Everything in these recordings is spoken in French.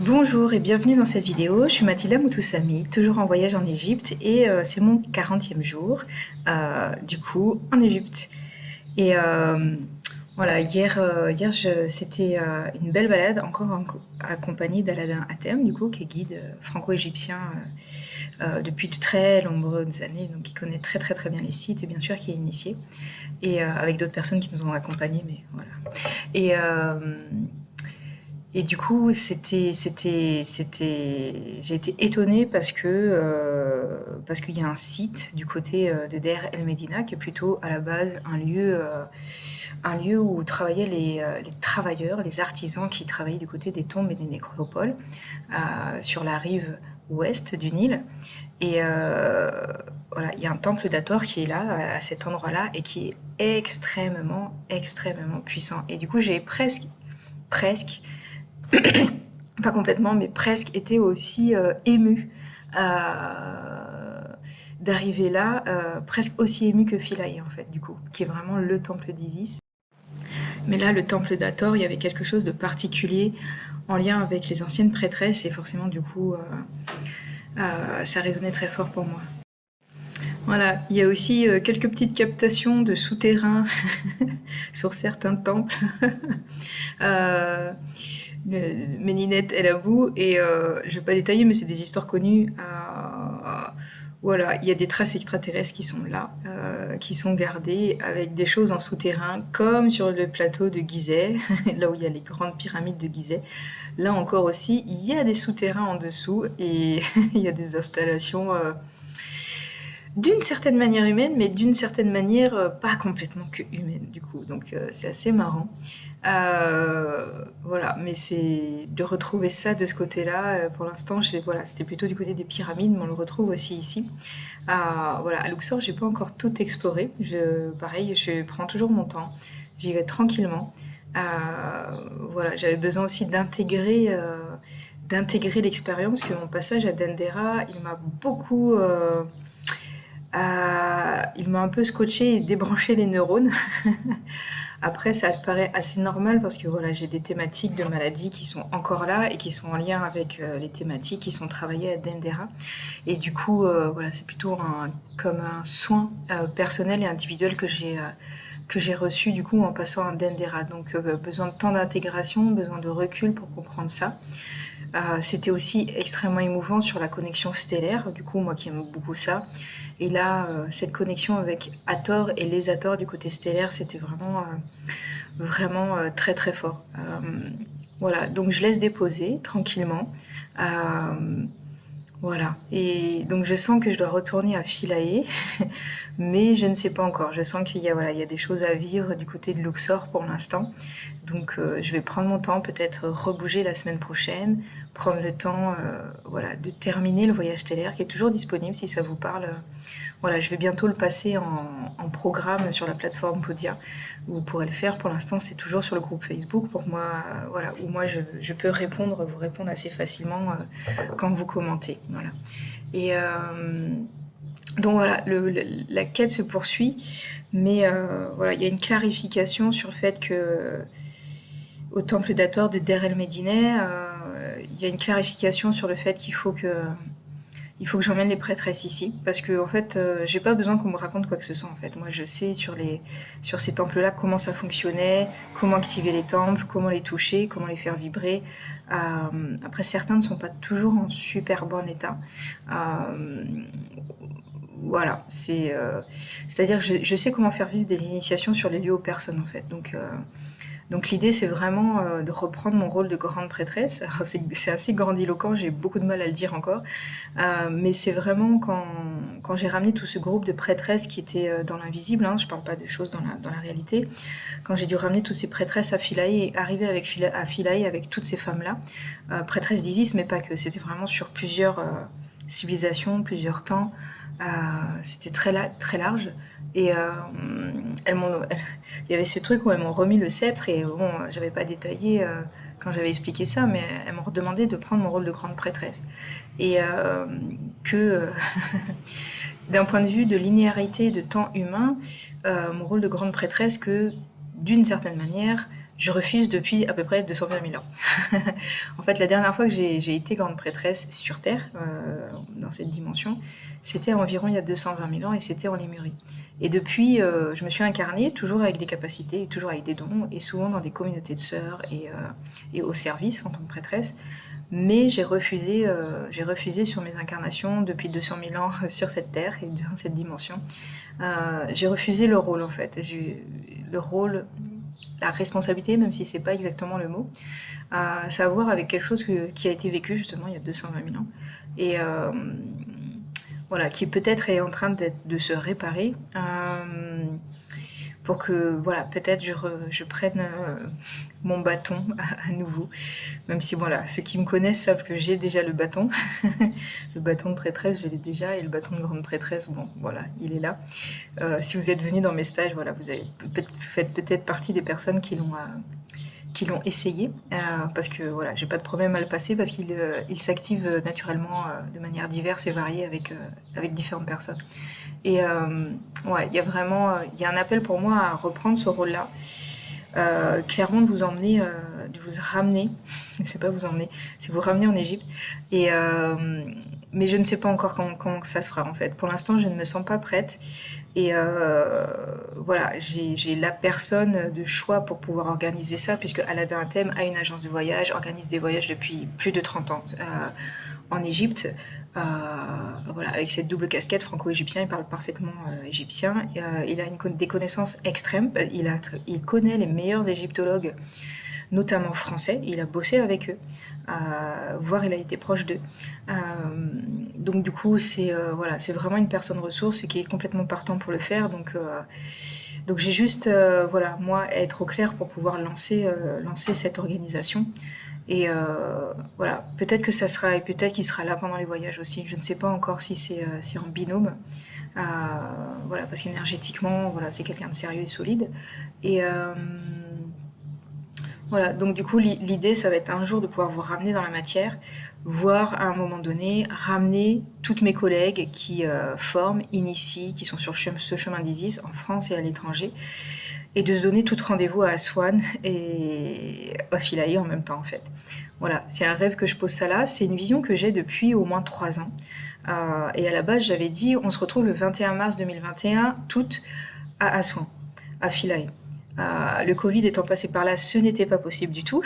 Bonjour et bienvenue dans cette vidéo. Je suis Mathilda Moutoussamy, toujours en voyage en Égypte et c'est mon 40e jour du coup en Égypte. Et voilà, c'était une belle balade, encore accompagnée d'Aladin Hatem, du coup, qui est guide franco-égyptien depuis de très nombreuses années, donc qui connaît très très très bien les sites et bien sûr qui est initié, et avec d'autres personnes qui nous ont accompagnés, mais voilà. Et et du coup, j'ai été étonnée parce qu'il y a un site du côté de Der El Medina qui est plutôt à la base un lieu où travaillaient les travailleurs, les artisans qui travaillaient du côté des tombes et des nécropoles sur la rive ouest du Nil. Et voilà, il y a un temple d'Hathor qui est là, à cet endroit-là, et qui est extrêmement, extrêmement puissant. Et du coup, j'ai presque pas complètement, mais presque été aussi émue d'arriver là, presque aussi émue que Philae en fait, du coup, qui est vraiment le temple d'Isis. Mais là, le temple d'Hathor, il y avait quelque chose de particulier en lien avec les anciennes prêtresses et forcément, du coup, ça résonnait très fort pour moi. Voilà, il y a aussi quelques petites captations de souterrains sur certains temples. euh, Méninette El Abou, et je vais pas détailler, mais c'est des histoires connues. Voilà, il y a des traces extraterrestres qui sont là, qui sont gardées avec des choses en souterrain, comme sur le plateau de Gizeh, là où il y a les grandes pyramides de Gizeh. Là encore aussi, il y a des souterrains en dessous et il y a des installations d'une certaine manière humaine, mais d'une certaine manière pas complètement que humaine du coup. Donc c'est assez marrant. Voilà, mais c'est de retrouver ça de ce côté-là. Pour l'instant, voilà, c'était plutôt du côté des pyramides, mais on le retrouve aussi ici. Voilà, à Luxor, j'ai pas encore tout exploré. Pareil, je prends toujours mon temps. J'y vais tranquillement. Voilà, j'avais besoin aussi d'intégrer l'expérience que mon passage à Dendera, il m'a un peu scotché et débranché les neurones. Après, ça paraît assez normal parce que voilà, j'ai des thématiques de maladies qui sont encore là et qui sont en lien avec les thématiques qui sont travaillées à Dendera. Et du coup, voilà, c'est plutôt comme un soin personnel et individuel que j'ai reçu du coup en passant à Dendera. Donc besoin de temps d'intégration, besoin de recul pour comprendre ça. C'était aussi extrêmement émouvant sur la connexion stellaire, du coup moi qui aime beaucoup ça. Et là, cette connexion avec Hathor et les Hathor du côté stellaire, c'était vraiment très très fort. Voilà, donc je laisse déposer tranquillement. Voilà, et donc je sens que je dois retourner à Philae, mais je ne sais pas encore. Je sens qu'il y a des choses à vivre du côté de Luxor pour l'instant. Donc je vais prendre mon temps, peut-être rebouger la semaine prochaine, prendre le temps voilà, de terminer le voyage stellaire qui est toujours disponible si ça vous parle. Voilà, je vais bientôt le passer en programme sur la plateforme Podia. Vous pourrez le faire. Pour l'instant, c'est toujours sur le groupe Facebook pour moi, voilà, où moi je peux vous répondre assez facilement quand vous commentez. Voilà. Et donc voilà, la quête se poursuit, mais voilà, il y a une clarification sur le fait que au temple d'Hathor de Der El Médine, il y a une clarification sur le fait il faut que j'emmène les prêtresses ici, parce que en fait, j'ai pas besoin qu'on me raconte quoi que ce soit. En fait, moi, je sais sur ces temples-là comment ça fonctionnait, comment activer les temples, comment les toucher, comment les faire vibrer. Après, certains ne sont pas toujours en super bon état. Euh, voilà, c'est-à-dire que je sais comment faire vivre des initiations sur les lieux aux personnes en fait. Donc l'idée, c'est vraiment de reprendre mon rôle de grande prêtresse. Alors, c'est assez grandiloquent, j'ai beaucoup de mal à le dire encore, mais c'est vraiment quand j'ai ramené tout ce groupe de prêtresses qui étaient dans l'invisible, hein, je parle pas de choses dans la réalité, quand j'ai dû ramener toutes ces prêtresses à Philae et arriver à Philae avec toutes ces femmes-là, prêtresses d'Isis, mais pas que, c'était vraiment sur plusieurs civilisations, plusieurs temps, euh, c'était très large. Et il y avait ce truc où elles m'ont remis le sceptre et bon, j'avais pas détaillé quand j'avais expliqué ça, mais elles m'ont redemandé de prendre mon rôle de grande prêtresse. Et que d'un point de vue de linéarité de temps humain, mon rôle de grande prêtresse, que d'une certaine manière, je refuse depuis à peu près 220 000 ans. En fait, la dernière fois que j'ai été grande prêtresse sur Terre, dans cette dimension, c'était environ il y a 220 000 ans et c'était en Lémurie. Et depuis, je me suis incarnée, toujours avec des capacités, toujours avec des dons, et souvent dans des communautés de sœurs et au service en tant que prêtresse. Mais j'ai refusé sur mes incarnations depuis 200 000 ans sur cette terre et dans cette dimension. J'ai refusé le rôle en fait. Le rôle, la responsabilité, même si c'est pas exactement le mot, ça a à voir avec quelque chose qui a été vécu justement il y a 220 000 ans. Et voilà, qui peut-être est en train de se réparer. Pour que voilà, peut-être je prenne mon bâton à nouveau. Même si voilà, ceux qui me connaissent savent que j'ai déjà le bâton. Le bâton de prêtresse, je l'ai déjà, et le bâton de grande prêtresse, bon voilà, il est là. Si vous êtes venus dans mes stages, voilà, vous faites peut-être partie des personnes qui l'ont essayé, parce que voilà, j'ai pas de problème à le passer parce qu'il s'active naturellement de manière diverse et variée avec différentes personnes. Et ouais, il y a un appel pour moi à reprendre ce rôle-là, clairement de vous emmener, de vous ramener, c'est pas vous emmener, c'est vous ramener en Égypte. Et mais je ne sais pas encore comment ça se fera en fait. Pour l'instant, je ne me sens pas prête. Et voilà, j'ai la personne de choix pour pouvoir organiser ça, puisque Aladdin Thème a une agence de voyage, organise des voyages depuis plus de 30 ans en Égypte. Voilà, avec cette double casquette franco-égyptien, il parle parfaitement égyptien. Il a des connaissances extrêmes. Il connaît les meilleurs égyptologues, notamment français. Il a bossé avec eux, voire il a été proche d'eux. Donc du coup, voilà, c'est vraiment une personne ressource et qui est complètement partant pour le faire. Donc j'ai juste, voilà, moi, à être au clair pour pouvoir lancer cette organisation. Et voilà, peut-être que ça sera, et peut-être qu'il sera là pendant les voyages aussi. Je ne sais pas encore si c'est en binôme. Voilà, parce qu'énergétiquement, voilà, c'est quelqu'un de sérieux et solide. Et voilà, donc du coup, l'idée, ça va être un jour de pouvoir vous ramener dans la matière, voire à un moment donné, ramener toutes mes collègues qui forment, initient, qui sont sur ce chemin d'Isis en France et à l'étranger, et de se donner tout rendez-vous à Aswan et à Philae en même temps, en fait. Voilà, c'est un rêve que je pose ça là, c'est une vision que j'ai depuis au moins 3 ans. Et à la base, j'avais dit, on se retrouve le 21 mars 2021, toutes à Aswan, à Philae. Le Covid étant passé par là, ce n'était pas possible du tout.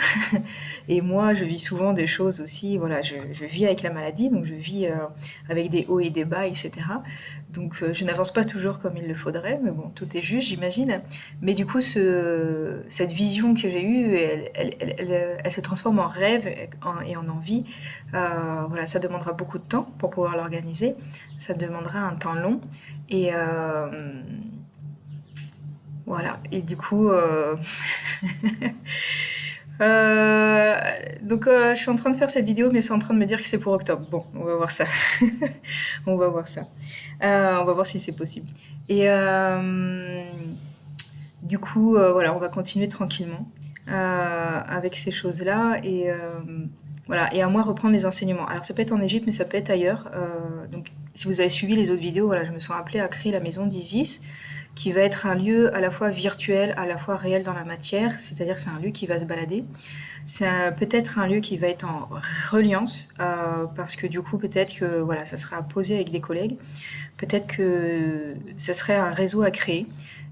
Et moi, je vis souvent des choses aussi. Voilà, je vis avec la maladie, donc je vis avec des hauts et des bas, etc. Donc, je n'avance pas toujours comme il le faudrait, mais bon, tout est juste, j'imagine. Mais du coup, cette vision que j'ai eue, elle se transforme en rêve et en envie. Voilà, ça demandera beaucoup de temps pour pouvoir l'organiser. Ça demandera un temps long. Et voilà, et du coup, donc je suis en train de faire cette vidéo, mais c'est en train de me dire que c'est pour octobre. Bon, on va voir ça. On va voir ça. On va voir si c'est possible. Et du coup, voilà, on va continuer tranquillement avec ces choses-là. Et voilà, et à moi reprendre les enseignements. Alors ça peut être en Égypte, mais ça peut être ailleurs. Donc si vous avez suivi les autres vidéos, voilà, je me sens appelée à créer la maison d'Isis, qui va être un lieu à la fois virtuel, à la fois réel dans la matière, c'est-à-dire que c'est un lieu qui va se balader. C'est peut-être un lieu qui va être en reliance, parce que du coup, peut-être que voilà, ça sera à poser avec des collègues. Peut-être que ça serait un réseau à créer.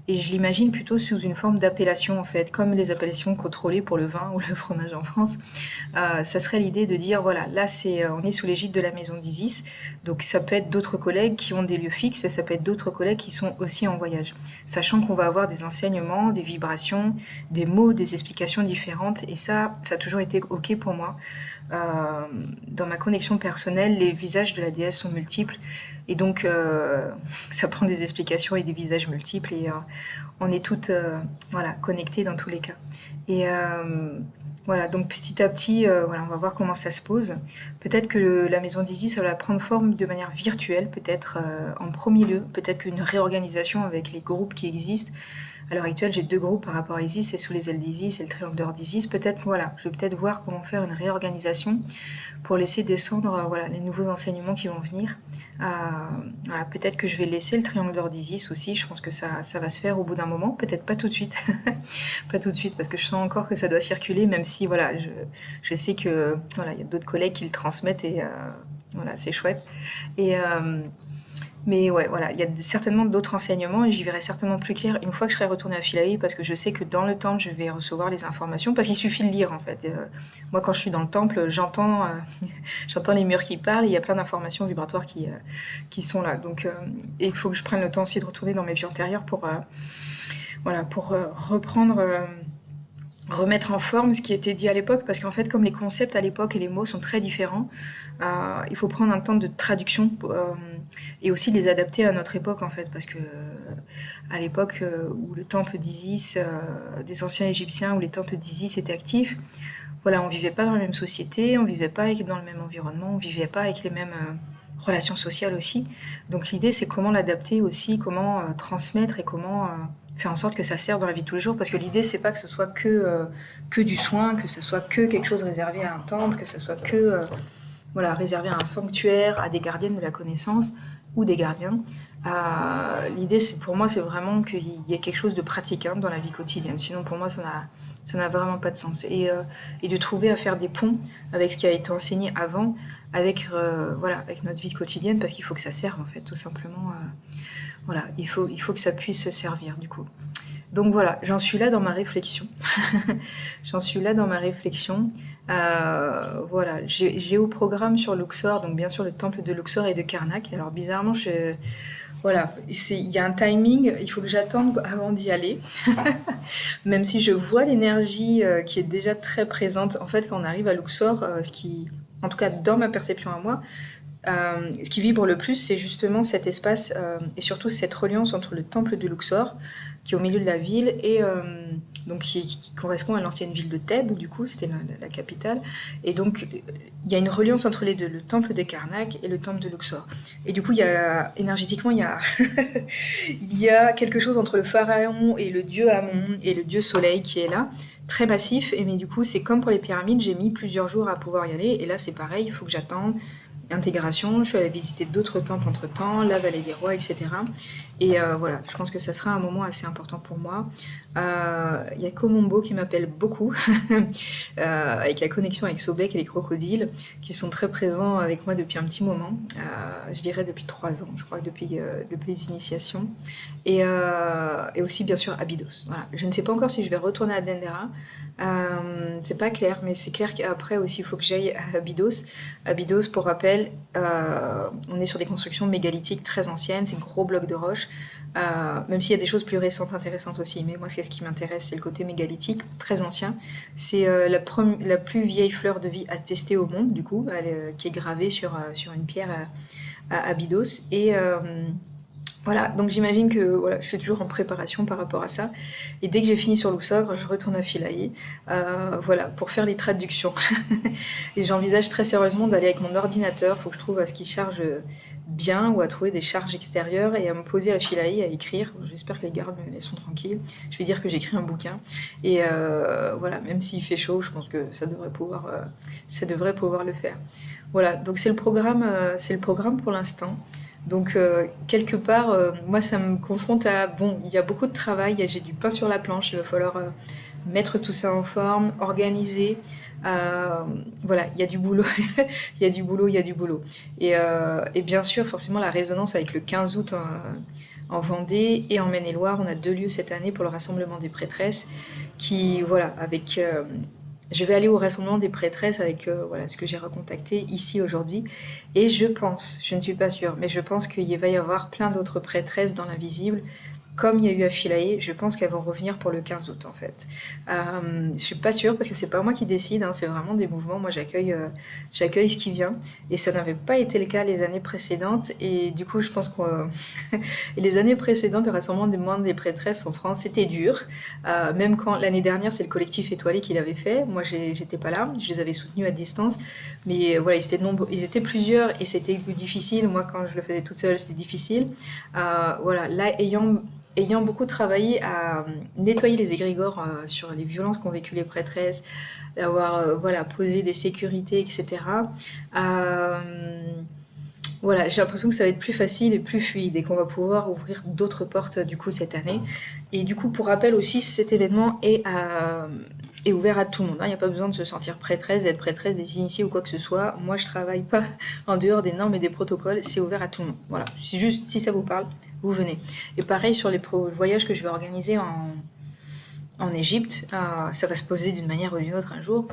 Et je l'imagine plutôt sous une forme d'appellation, en fait, comme les appellations contrôlées pour le vin ou le fromage en France. Ça serait l'idée de dire, voilà, là, on est sous l'égide de la maison d'Isis. Donc, ça peut être d'autres collègues qui ont des lieux fixes et ça peut être d'autres collègues qui sont aussi en voyage. Sachant qu'on va avoir des enseignements, des vibrations, des mots, des explications différentes. Et ça a toujours été OK pour moi. Dans ma connexion personnelle, les visages de la déesse sont multiples. Et donc, ça prend des explications et des visages multiples. Et on est toutes voilà, connectées dans tous les cas. Et voilà, donc petit à petit, voilà, on va voir comment ça se pose. Peut-être que la maison d'Isis, ça va prendre forme de manière virtuelle, peut-être en premier lieu. Peut-être qu'une réorganisation avec les groupes qui existent À l'heure actuelle, j'ai 2 groupes par rapport à Isis, c'est sous les ailes d'Isis et le triangle d'or d'Isis. Peut-être, voilà, je vais peut-être voir comment faire une réorganisation pour laisser descendre voilà, les nouveaux enseignements qui vont venir. Voilà, peut-être que je vais laisser le triangle d'or d'Isis aussi, je pense que ça va se faire au bout d'un moment, peut-être pas tout de suite, pas tout de suite, parce que je sens encore que ça doit circuler, même si voilà, je sais que voilà, il y a d'autres collègues qui le transmettent et voilà, c'est chouette. Et, mais ouais, voilà, il y a certainement d'autres enseignements et j'y verrai certainement plus clair une fois que je serai retournée à Philae parce que je sais que dans le temple, je vais recevoir les informations parce qu'il suffit de lire en fait. Moi, quand je suis dans le temple, j'entends les murs qui parlent et il y a plein d'informations vibratoires qui sont là. Donc, et il faut que je prenne le temps aussi de retourner dans mes vies antérieures pour reprendre. Remettre en forme ce qui était dit à l'époque, parce qu'en fait, comme les concepts à l'époque et les mots sont très différents, il faut prendre un temps de traduction et aussi les adapter à notre époque, en fait, parce que à l'époque où le temple d'Isis, des anciens Égyptiens, où les temples d'Isis étaient actifs, voilà, on vivait pas dans la même société, on vivait pas dans le même environnement, on vivait pas avec les mêmes relations sociales aussi. Donc l'idée, c'est comment l'adapter aussi, comment transmettre et comment faire en sorte que ça serve dans la vie de tous les jours. Parce que l'idée, c'est pas que ce soit que du soin, que ce soit que quelque chose réservé à un temple, que ce soit que voilà, réservé à un sanctuaire, à des gardiennes de la connaissance ou des gardiens. L'idée, pour moi, c'est vraiment qu'il y ait quelque chose de pratique dans la vie quotidienne. Sinon, pour moi, ça n'a vraiment pas de sens. Et de trouver à faire des ponts avec ce qui a été enseigné avant, avec notre vie quotidienne, parce qu'il faut que ça serve, en fait, tout simplement. Voilà, il faut que ça puisse servir, du coup. Donc voilà, j'en suis là dans ma réflexion. J'en suis là dans ma réflexion. Voilà, j'ai au programme sur Luxor, donc bien sûr le temple de Luxor et de Karnak. Alors bizarrement, voilà, il y a un timing, il faut que j'attende avant d'y aller. Même si je vois l'énergie qui est déjà très présente. En fait, quand on arrive à Luxor, en tout cas dans ma perception à moi, ce qui vibre le plus, c'est justement cet espace et surtout cette reliance entre le temple de Luxor, qui est au milieu de la ville, et donc qui correspond à l'ancienne ville de Thèbes, du coup, c'était la capitale. Et donc, il y a une reliance entre les deux, le temple de Karnak et le temple de Luxor. Et du coup, énergétiquement, il y a, il y a quelque chose entre le pharaon et le dieu Amon et le dieu Soleil qui est là, très massif. Mais du coup, c'est comme pour les pyramides, j'ai mis plusieurs jours à pouvoir y aller. Et là, c'est pareil, il faut que j'attende. Intégration, je suis allée visiter d'autres temples entre-temps, la vallée des rois, etc. Et voilà, je pense que ça sera un moment assez important pour moi. Il y a Komombo qui m'appelle beaucoup, avec la connexion avec Sobek et les crocodiles, qui sont très présents avec moi depuis un petit moment. Je dirais depuis 3 ans, je crois, depuis les initiations. Et aussi, bien sûr, Abydos. Voilà. Je ne sais pas encore si je vais retourner à Dendera. C'est pas clair, mais c'est clair qu'après aussi, il faut que j'aille à Abydos. Abydos, pour rappel, on est sur des constructions mégalithiques très anciennes, c'est un gros bloc de roche, même s'il y a des choses plus récentes intéressantes aussi, mais moi, c'est ce qui m'intéresse, c'est le côté mégalithique, très ancien. C'est la plus vieille fleur de vie attestée au monde, du coup, qui est gravée sur une pierre à Abydos. Et voilà, donc j'imagine que voilà, je suis toujours en préparation par rapport à ça. Et dès que j'ai fini sur Luxor, je retourne à Philae, voilà, pour faire les traductions. Et j'envisage très sérieusement d'aller avec mon ordinateur, il faut que je trouve à ce qui charge bien ou à trouver des charges extérieures et à me poser à Philae, à écrire. J'espère que les gardes me laisseront tranquille. Je vais dire que j'écris un bouquin. Et voilà, même s'il fait chaud, je pense que ça devrait pouvoir le faire. Voilà, donc c'est le programme pour l'instant. Donc quelque part, moi ça me confronte à, bon, il y a beaucoup de travail, j'ai du pain sur la planche, il va falloir mettre tout ça en forme, organiser. Voilà, il y a du boulot, il y a du boulot, il y a du boulot. Et bien sûr, forcément, la résonance avec le 15 août en Vendée et en Maine-et-Loire, on a 2 lieux cette année pour le rassemblement des prêtresses qui, voilà, avec... je vais aller au rassemblement des prêtresses avec voilà, ce que j'ai recontacté ici aujourd'hui. Et je pense, je ne suis pas sûre, mais je pense qu'il va y avoir plein d'autres prêtresses dans l'invisible, comme il y a eu à Philae. Je pense qu'elles vont revenir pour le 15 août en fait. Je suis pas sûre parce que c'est pas moi qui décide, c'est vraiment des mouvements. Moi j'accueille ce qui vient et ça n'avait pas été le cas les années précédentes. Et du coup je pense que les années précédentes, le rassemblement des membres des prêtresses en France, c'était dur. Même quand l'année dernière, c'est le collectif étoilé qui l'avait fait. Moi, j'étais pas là, je les avais soutenus à distance. Mais voilà, ils étaient plusieurs et c'était difficile. Moi, quand je le faisais toute seule, c'était difficile. Voilà, là, ayant ayant beaucoup travaillé à nettoyer les égrégores sur les violences qu'ont vécues les prêtresses, d'avoir voilà, posé des sécurités, etc. Voilà, j'ai l'impression que ça va être plus facile et plus fluide et qu'on va pouvoir ouvrir d'autres portes du coup cette année. Et du coup, pour rappel aussi, cet événement est ouvert à tout le monde, hein. Il n'y a pas besoin de se sentir prêtresse, d'être prêtresse, des initiés ou quoi que ce soit. Moi, je travaille pas en dehors des normes et des protocoles, c'est ouvert à tout le monde. Voilà, c'est juste si ça vous parle, vous venez. Et pareil sur les voyages que je vais organiser en Égypte, ça va se poser d'une manière ou d'une autre un jour,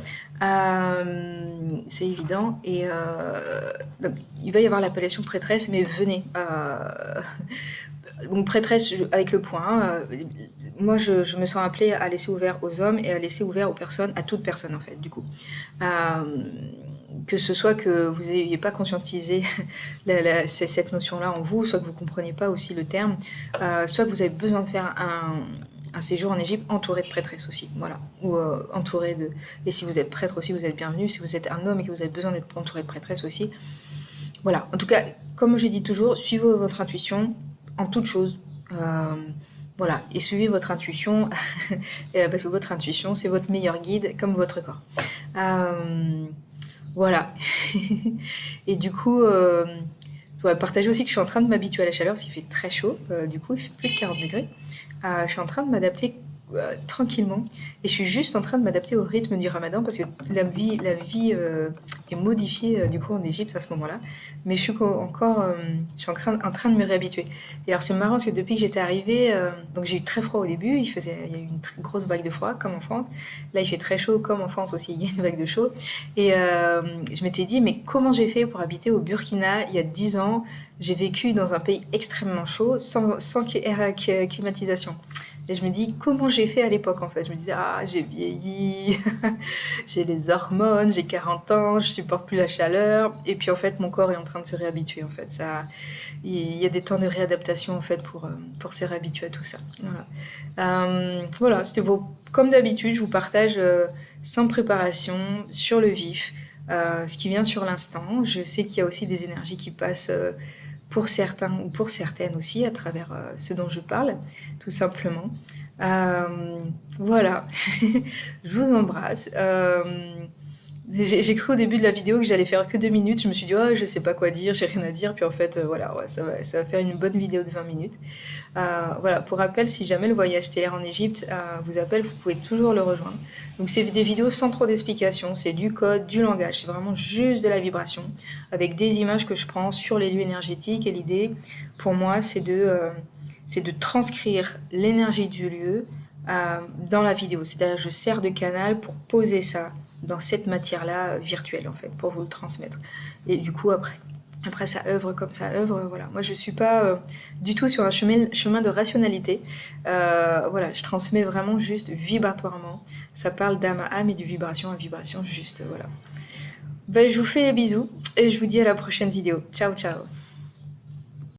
c'est évident. Et donc, il va y avoir l'appellation prêtresse, mais venez. Donc prêtresse avec le point. Moi, je me sens appelée à laisser ouvert aux hommes et à laisser ouvert aux personnes, à toute personne en fait, du coup. Que ce soit que vous n'ayez pas conscientisé cette notion-là en vous, soit que vous ne compreniez pas aussi le terme, soit que vous avez besoin de faire un séjour en Égypte entouré de prêtresses aussi, voilà, ou entouré de... Et si vous êtes prêtre aussi, vous êtes bienvenu. Si vous êtes un homme et que vous avez besoin d'être entouré de prêtresses aussi, voilà. En tout cas, comme je dis toujours, suivez votre intuition en toute chose. Voilà, et suivez votre intuition, parce que votre intuition, c'est votre meilleur guide, comme votre corps. Voilà. Et du coup, je voudrais partager aussi que je suis en train de m'habituer à la chaleur, parce qu'il fait très chaud, du coup, il fait plus de 40 degrés. Je suis en train de m'adapter tranquillement, et je suis juste en train de m'adapter au rythme du ramadan, parce que la vie est modifiée du coup en Égypte à ce moment-là, mais je suis en train de me réhabituer. Et alors c'est marrant parce que depuis que j'étais arrivée, donc j'ai eu très froid au début, il y a eu une très grosse vague de froid comme en France, là il fait très chaud comme en France aussi, il y a une vague de chaud, et je m'étais dit mais comment j'ai fait pour habiter au Burkina il y a 10 ans, j'ai vécu dans un pays extrêmement chaud sans climatisation. Et je me dis, comment j'ai fait à l'époque, en fait? Je me disais, ah, j'ai vieilli, j'ai les hormones, j'ai 40 ans, je supporte plus la chaleur. Et puis, en fait, mon corps est en train de se réhabituer, en fait. Il y a des temps de réadaptation, en fait, pour se réhabituer à tout ça. Voilà, c'était beau. Comme d'habitude, je vous partage sans préparation, sur le vif, ce qui vient sur l'instant. Je sais qu'il y a aussi des énergies qui passent pour certains ou pour certaines aussi, à travers ce dont je parle, tout simplement. Voilà, je vous embrasse. J'ai cru au début de la vidéo que j'allais faire que 2 minutes. Je me suis dit, oh, je sais pas quoi dire, j'ai rien à dire. Puis en fait, voilà, ouais, ça va faire une bonne vidéo de 20 minutes. Voilà, pour rappel, si jamais le voyage stellaire en Égypte vous appelle, vous pouvez toujours le rejoindre. Donc c'est des vidéos sans trop d'explications, c'est du code, du langage, c'est vraiment juste de la vibration, avec des images que je prends sur les lieux énergétiques. Et l'idée, pour moi, c'est de transcrire l'énergie du lieu dans la vidéo. C'est-à-dire, je sers de canal pour poser ça dans cette matière-là virtuelle, en fait, pour vous le transmettre. Et du coup, après ça œuvre comme ça œuvre, voilà. Moi, je suis pas du tout sur un chemin de rationalité. Voilà, je transmets vraiment juste vibratoirement. Ça parle d'âme à âme et de vibration à vibration, juste, voilà. Ben, je vous fais des bisous et je vous dis à la prochaine vidéo. Ciao, ciao.